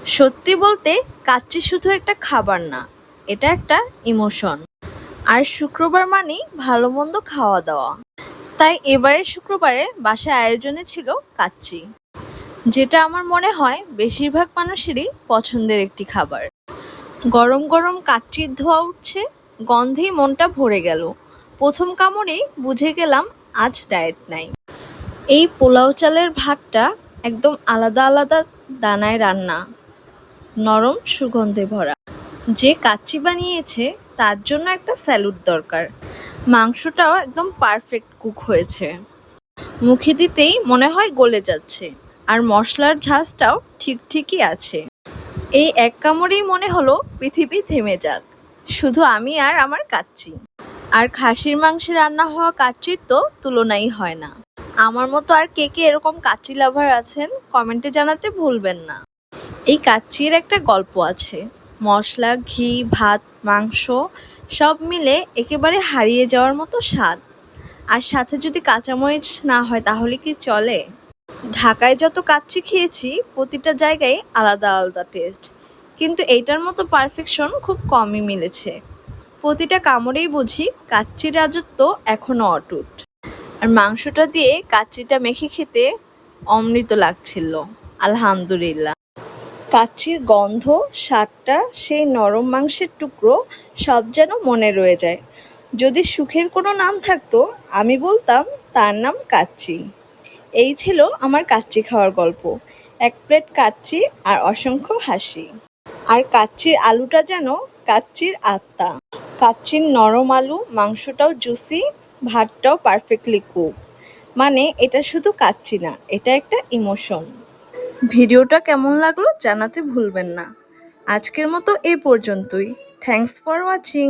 সত্যি বলতে কাচ্চি শুধু একটা খাবার না, এটা একটা ইমোশন। আর শুক্রবার মানেই ভালো মন্দ খাওয়া দাওয়া। তাই এবারের শুক্রবারে বাসায় আয়োজনে ছিল কাচ্চি, যেটা আমার মনে হয় বেশিরভাগ মানুষেরই পছন্দের একটি খাবার। গরম গরম কাচ্চির ধোঁয়া উঠছে, গন্ধেই মনটা ভরে গেল। প্রথম কামড়েই বুঝে গেলাম আজ ডায়েট নাই। এই পোলাও চালের ভাতটা একদম আলাদা আলাদা দানায় রান্না, নরম সুগন্ধে ভরা। যে কাচ্চি বানিয়েছে তার জন্য একটা স্যালুট দরকার। মাংসটাও একদম পারফেক্ট কুক হয়েছে, মুখে দিতেই মনে হয় গলে যাচ্ছে। আর মশলার ঝাঁজটাও ঠিক ঠিকই আছে। এই এক কামড়েই মনে হলো পৃথিবী থেমে যাক, শুধু আমি আর আমার কাচ্চি। আর খাসির মাংসে রান্না হওয়া কাচ্চির তো তুলনাই হয় না। আমার মতো আর কে কে এরকম কাচ্চি লাভার আছেন কমেন্টে জানাতে ভুলবেন না। এই কাচ্চির একটা গল্প আছে। মশলা, ঘি, ভাত, মাংস সব মিলে একেবারে হারিয়ে যাওয়ার মতো স্বাদ। আর সাথে যদি কাঁচামরিচ না হয় তাহলে কি চলে? ঢাকায় যত কাচ্চি খেয়েছি প্রতিটা জায়গায় আলাদা আলাদা টেস্ট, কিন্তু এইটার মতো পারফেকশন খুব কমই মিলেছে। প্রতিটা কামড়েই বুঝি কাচ্চির রাজত্ব এখনও অটুট। আর মাংসটা দিয়ে কাচ্চিটা মেখে খেতে অমৃত লাগছিল। আলহামদুলিল্লাহ। কাচ্চির গন্ধ, স্বাদটা, সেই নরম মাংসের টুকরো সব যেন মনে রয়ে যায়। যদি সুখের কোনো নাম থাকতো আমি বলতাম তার নাম কাচ্চি। এই ছিল আমার কাচ্চি খাওয়ার গল্প। এক প্লেট কাচ্চি আর অসংখ্য হাসি। আর কাচ্চির আলুটা যেন কাচ্চির আত্মা। কাচ্চির নরম আলু, মাংসটাও জুসি, ভাতটাও পারফেক্টলি কুক। মানে এটা শুধু কাচ্চি না, এটা একটা ইমোশন। ভিডিওটা কেমন লাগলো জানাতে ভুলবেন না। আজকের মতো এই পর্যন্তই। Thanks for watching.